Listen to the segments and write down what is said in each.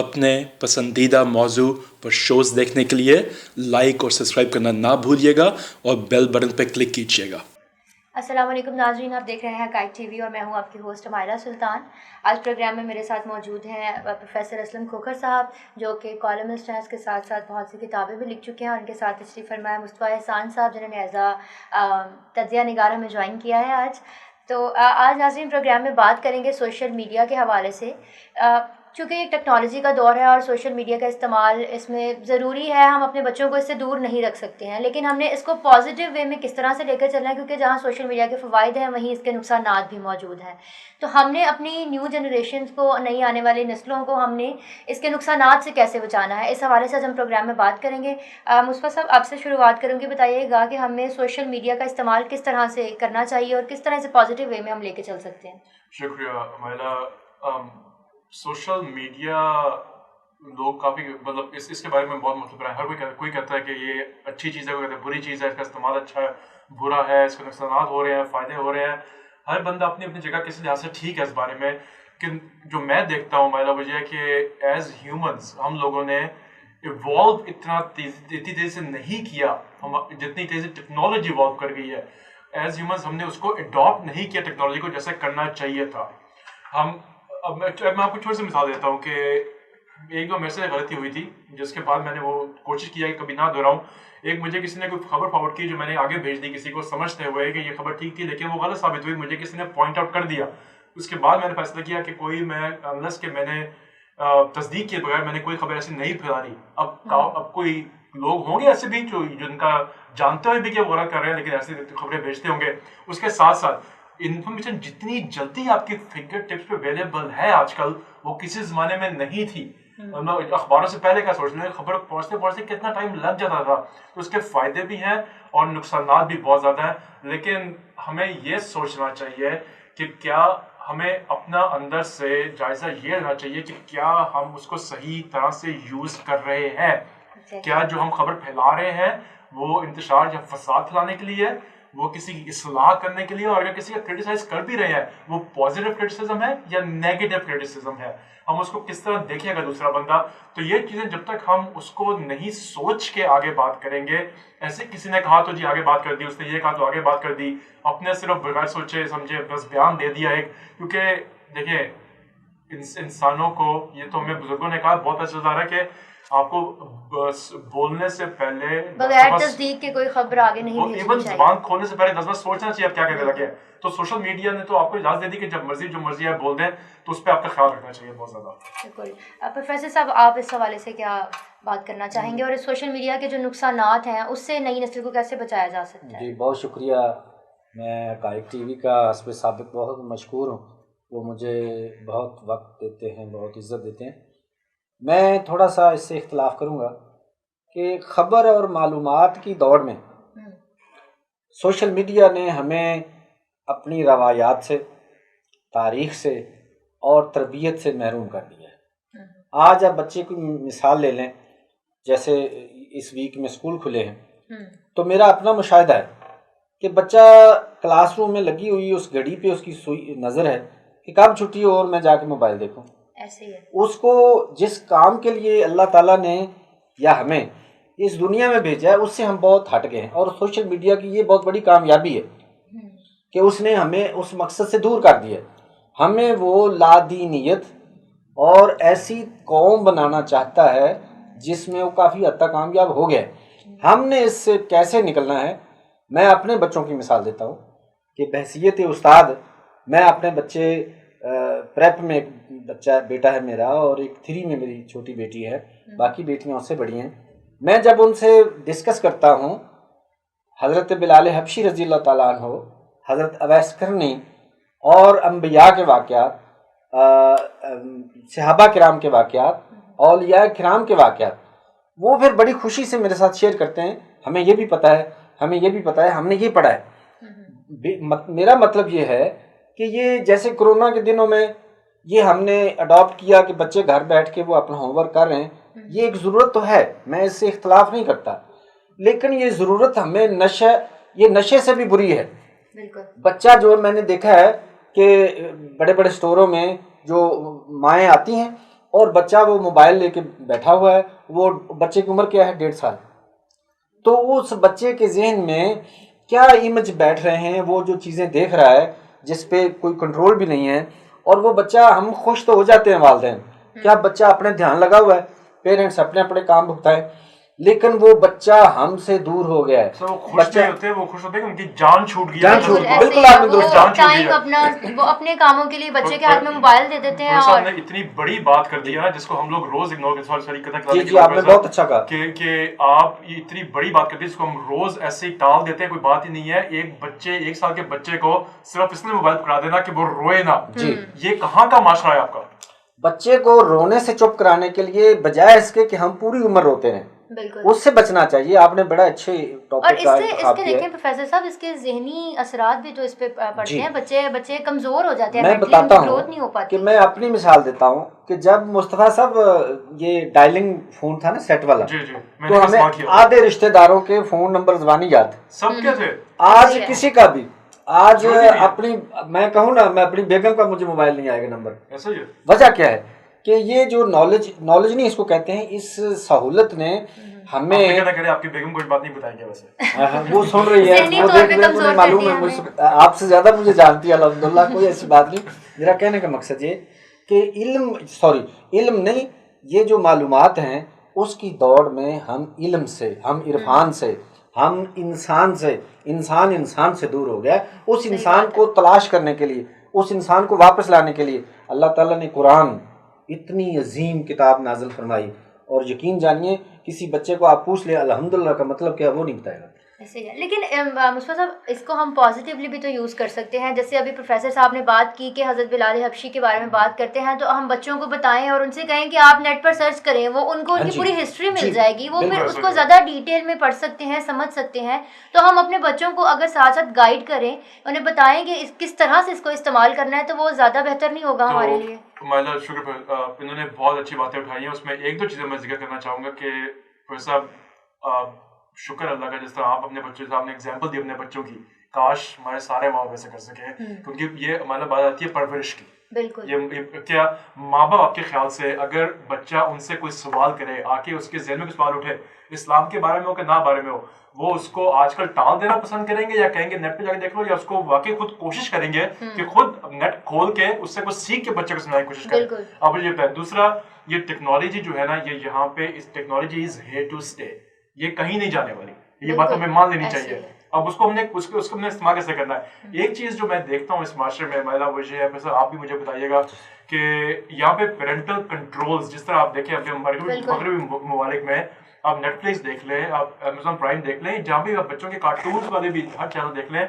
अपने पसंदीदा मौजू पर शोज़ देखने के लिए लाइक और सब्सक्राइब करना ना भूलिएगा और बेल बटन पर क्लिक कीजिएगा। अस्सलाम वालेकुम नाज़रीन, आप देख रहे हैं हक़ाइक़ टीवी और मैं हूं आपकी होस्ट हुमायरा सुल्तान। आज प्रोग्राम में मेरे साथ मौजूद हैं प्रोफेसर असलम खोखर साहब, जो कि कॉलमिस्ट हैं, इसके साथ साथ बहुत सी किताबें भी लिख चुके हैं, और उनके साथ तशरीफ़ फरमा है मुस्तफ़ा एहसान साहब, जिन्होंने एज़ तज्ज़िया निगार हमें ज्वाइन किया है आज। तो आज नाज़रीन प्रोग्राम में बात करेंगे सोशल मीडिया के हवाले से। चूँकि एक टेक्नोलॉजी का दौर है और सोशल मीडिया का इस्तेमाल इसमें ज़रूरी है, हम अपने बच्चों को इससे दूर नहीं रख सकते हैं, लेकिन हमने इसको पॉजिटिव वे में किस तरह से लेकर चलना है, क्योंकि जहाँ सोशल मीडिया के फ़वाइद हैं वहीं इसके नुकसानात भी मौजूद हैं। तो हमने अपनी न्यू जनरेशन को, नई आने वाली नस्लों को हमने इसके नुकसानात से कैसे बचाना है, इस हवाले से आज हम प्रोग्राम में बात करेंगे। मुस्तफ़ा साहब, आपसे शुरुआत करूँगी, बताइएगा कि हमें सोशल मीडिया का इस्तेमाल किस तरह से करना चाहिए और किस तरह से पॉजिटिव वे में हम लेके चल सकते हैं। शुक्रिया हमारा। सोशल मीडिया लोग काफ़ी मतलब इसके बारे में बहुत मतलब है। हर कोई कहता है कि ये अच्छी चीज़ है, कोई कहता है बुरी चीज़ है, इसका इस्तेमाल अच्छा है, बुरा है, इसके नुकसान हो रहे हैं, फ़ायदे हो रहे हैं। हर बंदा अपनी अपनी जगह किसी लिहाज से ठीक है इस बारे में। कि जो मैं देखता हूँ मेरा वजह है कि एज ह्यूमंस हम लोगों ने इवॉल्व इतनी तेज़ी से नहीं किया, हम जितनी तेज़ी टेक्नोलॉजी इवॉल्व कर गई है, एज ह्यूमंस हमने उसको अडॉप्ट नहीं किया टेक्नोलॉजी को जैसे करना चाहिए था। अब मैं आपको छोटी सी मिसाल देता हूँ कि एक दो मेरे से गलती हुई थी, जिसके बाद मैंने वो कोशिश किया कि कभी ना दोहराऊं। एक मुझे किसी ने कोई खबर फॉरवर्ड की जो मैंने आगे भेज दी किसी को, समझते हुए कि ये खबर ठीक थी, लेकिन वो गलत साबित हुई, मुझे किसी ने पॉइंट आउट कर दिया। उसके बाद मैंने फैसला किया कि कोई मैं अनलेस के मैंने तस्दीक के बगैर मैंने कोई खबर ऐसी नहीं फैलानी। अब कोई लोग होंगे ऐसे भी जो जिनका जानते हुए भी कि वो गलत कर रहे हैं, लेकिन ऐसी खबरें भेजते होंगे। उसके साथ साथ इन्फॉर्मेशन जितनी जल्दी आपके फिंगर टिप्स पे अवेलेबल है आजकल, वो किसी जमाने में नहीं थी। अखबारों से पहले क्या सोचने, खबर पहुंचते पहुंचते कितना टाइम लग जाता था। तो उसके फायदे भी हैं और नुकसानात भी बहुत ज्यादा हैं। लेकिन हमें ये सोचना चाहिए कि क्या हमें अपना अंदर से जायजा ये लेना चाहिए कि क्या हम उसको सही तरह से यूज कर रहे हैं। क्या जो हम खबर फैला रहे हैं वो इंतशार या फसाद फैलाने के लिए है, वो किसी की इस्लाह करने के लिए, और अगर किसी का क्रिटिसाइज कर भी रहे हैं वो पॉजिटिव क्रिटिसिज्म है या नेगेटिव क्रिटिसिज्म है, हम उसको किस तरह देखेगा दूसरा बंदा। तो ये चीजें जब तक हम उसको नहीं सोच के आगे बात करेंगे, ऐसे किसी ने कहा तो जी आगे बात कर दी, उसने ये कहा तो आगे बात कर दी, अपने सिर्फ बगैर सोचे समझे बस बयान दे दिया एक। क्योंकि देखिए इंसानों को, ये तो हमें बुजुर्गों ने कहा बहुत अच्छा चल रहा है कि आपको बस बोलने से पहले बगैर तस्दीक के कोई खबर आगे नहीं भेजनी चाहिए। जुबान खोलने से पहले 10 बार सोचना चाहिए आप क्या कहने लगे। तो सोशल मीडिया ने तो आपको इजाजत दे दी कि जब मर्जी जो मर्जी आप बोल दें, तो उस पर आपका ख्याल रखना चाहिए बहुत ज्यादा। बिल्कुल। प्रोफेसर साहब, आप इस हवाले से क्या बात करना चाहेंगे, और सोशल मीडिया के जो नुकसानात हैं उससे नई नस्ल को कैसे बचाया जा सकता है? जी बहुत शुक्रिया। मैं हक़ाइक़ टीवी का हस्ब साबिक़ बहुत मशकूर हूँ, वो मुझे बहुत वक्त देते हैं, बहुत इज़्ज़त देते हैं। मैं थोड़ा सा इससे इख्तलाफ करूँगा कि ख़बर और मालूमात की दौड़ में सोशल मीडिया ने हमें अपनी रवायात से, तारीख़ से और तरबियत से महरूम कर दिया है। आज आप बच्चे की मिसाल ले लें, जैसे इस वीक में स्कूल खुले हैं, तो मेरा अपना मुशाहिदा है कि बच्चा क्लासरूम में लगी हुई उस घड़ी पे उसकी सुई नज़र है कि कब छुट्टी हो और मैं जाके मोबाइल देखूं। ऐसे ही है। उसको जिस काम के लिए अल्लाह ताला ने या हमें इस दुनिया में भेजा है उससे हम बहुत हट गए हैं, और सोशल मीडिया की ये बहुत बड़ी कामयाबी है कि उसने हमें उस मकसद से दूर कर दिया। हमें वो लादीनियत और ऐसी कौम बनाना चाहता है जिसमें वो काफ़ी हद तक कामयाब हो गया। हमने इससे कैसे निकलना है, मैं अपने बच्चों की मिसाल देता हूँ कि बहसियत उस्ताद, मैं अपने बच्चे प्रेप में एक बच्चा बेटा है मेरा और एक 3 में मेरी छोटी बेटी है, बाकी बेटियां उससे बड़ी हैं। मैं जब उनसे डिस्कस करता हूँ हज़रत बिलाल हबशी रज़ी अल्लाह ताला अन्हु, हज़रत अवैस करनी और अम्बिया के वाक़यात, सहाबा किराम के वाक़यात, औलिया किराम के वाक़यात, वो फिर बड़ी खुशी से मेरे साथ शेयर करते हैं। हमें ये भी पता है, हमें ये भी पता है, हमने ये पढ़ा है। मेरा मतलब ये है कि ये जैसे कोरोना के दिनों में ये हमने अडॉप्ट किया कि बच्चे घर बैठ के वो अपना होमवर्क कर रहे हैं, ये एक ज़रूरत तो है, मैं इससे इख्तलाफ नहीं करता, लेकिन ये ज़रूरत हमें नशे से भी बुरी है। बच्चा जो मैंने देखा है कि बड़े बड़े स्टोरों में जो माएँ आती हैं اور بچہ وہ موبائل لے کے بیٹھا ہوا ہے. وہ بچے کی عمر کیا ہے؟ 1.5 سال. تو اس بچے کے ذہن میں کیا امیج بیٹھ رہے ہیں, وہ جو چیزیں دیکھ رہا ہے جس پہ کوئی کنٹرول بھی نہیں ہے. اور وہ بچہ, ہم خوش تو ہو جاتے ہیں والدین, کیا بچہ اپنے دھیان لگا ہوا ہے, پیرنٹس اپنے اپنے کام بھگتائے, لیکن وہ بچہ ہم سے دور ہو گیا ہے. وہ خوش نہیں ہوتے, وہ خوش ہوتے ہیں کہ ان کی جان چھوٹ گئی. جان چھوٹ گئی, بالکل آپ نے درست جان چھوٹ ٹائم گئی. اپنا وہ اپنے کاموں کے لیے بچے کے ہاتھ میں موبائل دے دیتے ہیں. اور اور نے اتنی بڑی بات کر دی ہے نا جس کو ہم لوگ روز اگنور کرتے ہیں. جی آپ نے بہت اچھا کہا کہ آپ یہ اتنی بڑی بات کر دی جس کو ہم روز ایسے ہی ٹال دیتے ہیں, کوئی بات ہی نہیں ہے. ایک بچے 1 سال کے بچے کو صرف اس لیے موبائل پکڑا دینا کہ وہ روئے نا, جی یہ کہاں کا معاشرہ ہے آپ کا؟ بچے کو رونے سے چپ کرانے کے لیے بجائے اس کے کہ ہم پوری عمر روتے ہیں, بالکل اس سے بچنا چاہیے. آپ نے بڑا اچھے اور ٹاپک کا اس انتخاب کے کیا دیکھیں ہے. پروفیسر صاحب, اس کے ذہنی اثرات بھی تو اس پہ پڑتے جی. ہیں. بچے کمزور ہو جاتے ہیں, میں mentally بتاتا گروتھ نہیں ہو ہوں پاتی. کہ میں اپنی مثال دیتا ہوں کہ جب مصطفیٰ صاحب یہ ڈائلنگ فون تھا نا سیٹ والا, جی جی میں تو نے ہمیں استعمال کیا. آدھے رشتہ داروں کے فون نمبر زبانی یاد تھے. سب کیا تھے؟ آج کسی کا بھی, آج جو بھی نہیں ہے. اپنی میں کہوں نا, میں اپنی بیگم کا مجھے موبائل نہیں آئے گا نمبر. ایسا ہی ہے. وجہ کیا ہے کہ یہ جو نالج نہیں اس کو کہتے ہیں, اس سہولت نے ہمیں, آپ کی بیگم کوئی بات نہیں بتائیں گے ویسے, وہ سن رہی ہے, ذہنی وہ طور دیکھ پہ رہے ہیں, کمزور تمہیں معلوم ہے کرتی ہے مجھ آپ سے زیادہ مجھے جانتی ہے الحمدللہ, کوئی ایسی بات نہیں. میرا کہنے کا مقصد یہ کہ علم نہیں, یہ جو معلومات ہیں اس کی دوڑ میں ہم علم سے, ہم عرفان سے, ہم انسان سے دور ہو گیا. اس انسان کو تلاش کرنے کے لیے, اس انسان کو واپس لانے کے لیے اللہ تعالیٰ نے قرآن اتنی عظیم کتاب نازل فرمائی. اور یقین جانیے کسی بچے کو آپ پوچھ لیں الحمدللہ کا مطلب کیا, وہ نہیں بتائے گا. ایسے ہی ہے. لیکن مصطفیٰ صاحب, اس کو ہم پازیٹیولی بھی تو یوز کر سکتے ہیں. جیسے ابھی پروفیسر صاحب نے بات کی کہ حضرت بلال حبشی کے بارے میں بات کرتے ہیں, تو ہم بچوں کو بتائیں اور ان سے کہیں کہ آپ نیٹ پر سرچ کریں, وہ ان کو ان کی پوری ہسٹری مل جائے گی, وہ پھر اس کو زیادہ ڈیٹیل میں پڑھ سکتے ہیں, سمجھ سکتے ہیں. تو ہم اپنے بچوں کو اگر ساتھ ساتھ گائیڈ کریں, انہیں بتائیں کہ کس طرح سے اس کو استعمال کرنا ہے, تو وہ زیادہ بہتر نہیں ہوگا ہمارے لیے. مائلہ شکر, انہوں نے بہت اچھی باتیں اٹھائی ہیں. اس میں 1-2 چیزیں میں ذکر کرنا چاہوں گا کہ صاحب شکر اللہ کا, جس طرح آپ اپنے بچوں سے آپ نے اگزامپل دی اپنے بچوں کی, کاش ہمارے سارے ماں باپ ایسے کر سکیں, کیونکہ یہ ہمارے بات آتی ہے پرورش کی. بالکل, یہ کیا ماں باپ آپ کے خیال سے اگر بچہ ان سے کوئی سوال کرے, آ کے اس کے ذہن میں کوئی سوال اٹھے, اسلام کے بارے میں ہو کہ نہ بارے میں ہو, وہ اس کو آج کل ٹال دینا پسند کریں گے, یا کہیں گے نیٹ پہ جا کے دیکھ لو, یا اس کو واقعی خود کوشش کریں گے کہ خود نیٹ کھول کے اس سے کچھ سیکھ کے بچے کو سمجھانے کی کوشش کریں. اب یہ پہ دوسرا, یہ ٹیکنالوجی جو ہے نا, یہ یہاں پہ اس technology is here to stay, یہ کہیں نہیں جانے والی, یہ بات ہمیں مان لینی چاہیے. اب اس کو ہم نے استعمال کیسے کرنا ہے. ایک چیز جو میں دیکھتا ہوں اس معاشرے میں مائلہ, وہ یہ ہے, آپ بھی مجھے بتائیے گا کہ یہاں پہ پیرنٹل کنٹرولز, جس طرح آپ دیکھیں ابھی مغربی ممالک میں, آپ نیٹ فلکس دیکھ لیں, آپ امیزون پرائم دیکھ لیں, جہاں بھی آپ بچوں کے کارٹونز والے بھی ہر چینل دیکھ لیں,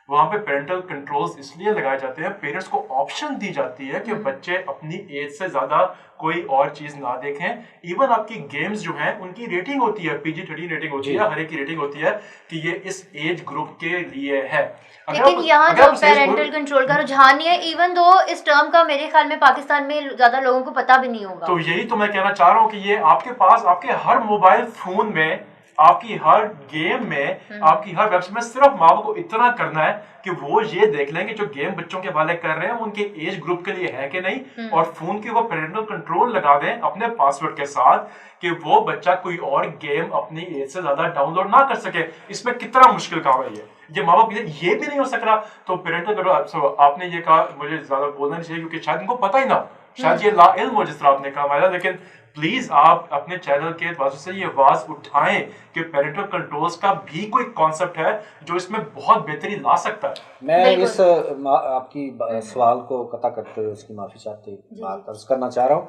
وہاں پہ پیرنٹل کنٹرولز اس لیے لگائے جاتے ہیں, پیرنٹس کو آپشن دی جاتی ہے کہ بچے اپنی ایج سے زیادہ کوئی اور چیز نہ دیکھیں. ایون آپ کی گیمز جو ہیں ان کی ریٹنگ ہوتی ہے, PG-13 ریٹنگ ہوتی ہے, ہر ایک کی ریٹنگ ہوتی ہے کہ یہ اس ایج گروپ کے لیے ہے. لیکن یہاں جو پیرنٹل کنٹرول کا رجحان نہیں ہے, ایون دو اس ٹرم کا میرے خیال میں پاکستان میں زیادہ لوگوں کو پتہ بھی نہیں ہوگا. تو یہی تو میں کہنا چاہ رہا ہوں کہ یہ آپ کے پاس, آپ کے ہر موبائل فون میں, آپ کی ہر گیم میں, آپ کی ہر ویب سائٹ میں صرف ماں باپ کو اتنا کرنا ہے کہ وہ یہ دیکھ لیں کہ جو گیم بچوں کے والے کر رہے ہیں ان کے ایج گروپ کے لیے ہے کہ نہیں, اور فون کے وہ پیرنٹل کنٹرول لگا دیں اپنے پاسورڈ کے ساتھ کہ وہ بچہ کوئی اور گیم اپنی ایج سے زیادہ ڈاؤن لوڈ نہ کر سکے. اس میں کتنا مشکل کام ہے یہ ماں باپ یہ بھی نہیں ہو سک رہا. تو پیرنٹل آپ نے یہ کہا, مجھے زیادہ بولنا نہیں چاہیے کیونکہ شاید ان کو پتہ ہی نہ, شاید یہ لا علم ہو جس طرح آپ نے کہا, لیکن پلیز آپ اپنے چینل کے واسطے سے یہ آواز اٹھائیں کہ پیرنٹل کنٹرولز کا بھی کوئی کانسیپٹ ہے جو اس میں بہت بہتری لا سکتا ہے. میں اس آپ کی سوال کو قطع کرتے ہوئے اس کی معافی چاہتے ہوئے بات عرض کرنا چاہ رہا ہوں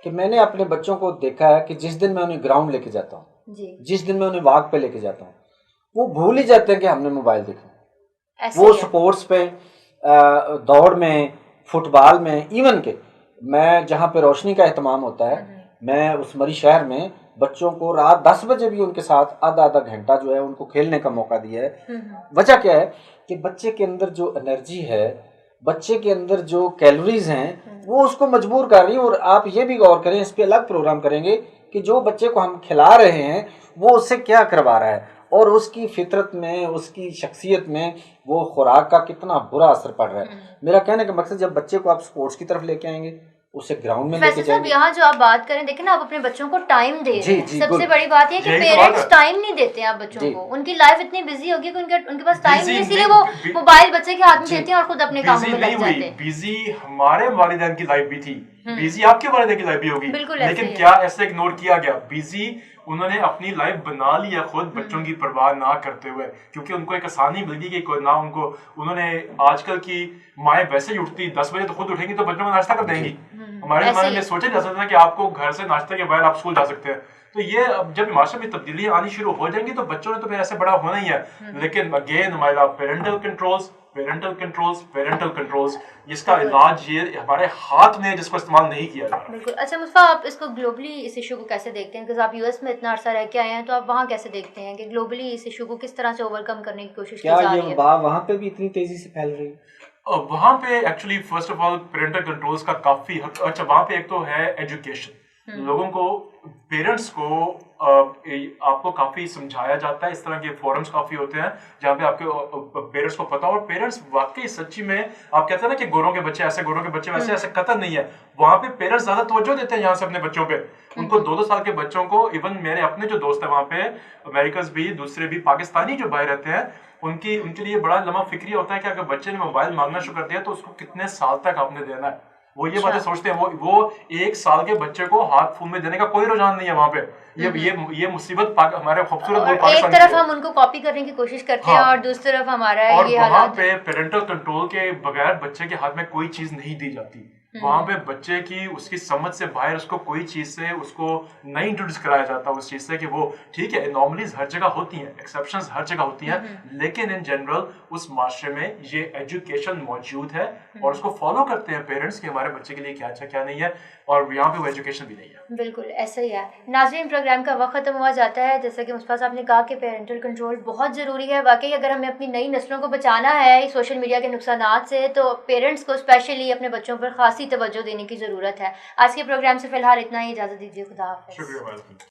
کہ میں نے اپنے بچوں کو دیکھا ہے کہ جس دن میں انہیں گراؤنڈ لے کے جاتا ہوں, جس دن میں انہیں واک پہ لے کے جاتا ہوں, وہ بھول ہی جاتے ہیں کہ ہم نے موبائل دیکھا. وہ سپورٹس پہ, دوڑ میں, فٹ بال میں, ایون کہ میں جہاں پہ روشنی کا اہتمام ہوتا ہے, میں اس مری شہر میں بچوں کو رات 10 بجے بھی ان کے ساتھ آدھا گھنٹہ جو ہے ان کو کھیلنے کا موقع دیا ہے. وجہ کیا ہے کہ بچے کے اندر جو انرجی ہے, بچے کے اندر جو کیلوریز ہیں, وہ اس کو مجبور کر رہی ہیں. اور آپ یہ بھی غور کریں, اس پہ الگ پروگرام کریں گے کہ جو بچے کو ہم کھلا رہے ہیں وہ اس سے کیا کروا رہا ہے, اور اس کی فطرت میں, اس کی شخصیت میں وہ خوراک کا کتنا برا اثر پڑ رہا ہے. میرا کہنے کا مقصد, جب بچے کو آپ سپورٹس کی طرف لے کے آئیں گے, उसे ग्राउंड में वैसे लेके साहब जाएंगे। यहाँ जो आप बात करें, देखें ना, आप अपने बच्चों को टाइम दे रहे हैं। जी, सबसे good। बड़ी बात ये है कि यही तो बात पेरेंट्स है। टाइम नहीं देते हैं आप बच्चों जी। को, उनकी लाइफ इतनी बिजी होगी कि उनके पास टाइम Busy नहीं, इसीलिए नहीं- वो मोबाइल बच्चे के हाथ में जी। देते हैं और खुद अपने कामों बिजी में नहीं लग हुई, जाते हैं। बिजी हमारे वालिदैन की लाइफ भी थी, बिजी आपके वालिदैन की लाइफ भी होगी, बिल्कुल ऐसे लेकिन ही है। क्या ऐसे इग्नोर किया गया? बिजी उन्होंने अपनी लाइफ बना लिया खुद, बच्चों की परवाह ना करते हुए, क्योंकि उनको एक आसानी मिल गई कि कोई ना उनको, उन्होंने आजकल की माएँ वैसे ही उठती 10 बजे तो खुद उठेंगी तो बच्चों को नाश्ता कर देंगी। हमारे ऐसे जमाने ही में है। सोचा जा सकता था कि आपको घर से नाश्ते के बाद आप स्कूल जा सकते हैं। तो ये अब जब माशरे में तब्दीलियां आनी शुरू हो जाएंगी तो बच्चों ने तो फिर ऐसे बड़ा होना ही है। लेकिन अगेन हमारा पेरेंटल कंट्रोल्स इसका इलाज ये हमारे हाथ में है, जिसको इस्तेमाल नहीं किया जा रहा। बिल्कुल। अच्छा मुस्तफा, आप इसको ग्लोबली इस इशू को कैसे देखते हैं? बिकॉज आप यूएस में इतना अरसा रह के आए हैं, तो आप वहाँ कैसे देखते हैं कि ग्लोबली इस इशू को किस तरह से ओवरकम करने की कोशिश की क्या जा ये रही है? वबा वहाँ पे भी इतनी तेजी से फैल रही है? वहाँ पे actually first of all parental controls का काफी अच्छा, वहाँ पे एक तो है एजुकेशन, लोगों को, पेरेंट्स को आपको काफी समझाया जाता है, इस तरह के फोरम्स काफी होते हैं जहाँ पे आपके पेरेंट्स को पता हो, और पेरेंट्स वाकई सच्ची में, आप कहते हैं ना कि गोरों के बच्चे ऐसे, गोरों के बच्चे वैसे, ऐसे कतई नहीं है। वहाँ पे पेरेंट्स ज्यादा तवज्जो देते हैं यहाँ से अपने बच्चों पे, उनको 2-2 साल के बच्चों को, इवन मेरे अपने जो दोस्त है वहाँ पे, अमेरिकन भी, दूसरे भी पाकिस्तानी जो भाई रहते हैं, उनके लिए बड़ा लम्हा फिक्री होता है कि अगर बच्चे ने मोबाइल मांगना शुरू कर दिया तो उसको कितने साल तक आपने देना है। वो ये बातें सोचते हैं, वो 1 साल के बच्चे को हाथ फूल में देने का कोई रुझान नहीं है वहाँ पे। ये मुसीबत हमारे खूबसूरत मुल्क और एक पाकिस्तान तरफ की है। हम उनको कॉपी करने की कोशिश करते हैं हाँ। और दूसरी तरफ हमारा और ये वहाँ हालात पे पेरेंटल कंट्रोल के बगैर बच्चे के हाथ में कोई चीज नहीं दी जाती। वहाँ पे बच्चे की उसकी समझ से बाहर उसको कोई चीज से उसको नहीं इंट्रोड्यूस कराया जाता उस चीज से कि वो ठीक है, नॉर्मलीज हर जगह होती हैं, एक्सेप्शंस हर जगह होती हैं, लेकिन इन जनरल उस माशरे में ये एजुकेशन मौजूद है और उसको फॉलो करते हैं पेरेंट्स कि हमारे बच्चे के लिए क्या अच्छा क्या नहीं है, और यहाँ पे वो एजुकेशन भी नहीं है। बिल्कुल ऐसा ही है। नाज़रीन, प्रोग्राम का वक्त खत्म हुआ जाता है। जैसा कि मुस्तफा साहब ने कहा कि पेरेंटल कंट्रोल बहुत ज़रूरी है। वाकई अगर हमें अपनी नई नस्लों को बचाना है सोशल मीडिया के नुकसानात से, तो पेरेंट्स को स्पेशली अपने बच्चों पर खासी तवज्जो देने की ज़रूरत है। आज के प्रोग्राम से फ़िलहाल इतना ही, इजाज़त दीजिए। खुदा हाफ़िज़। शुक्रिया।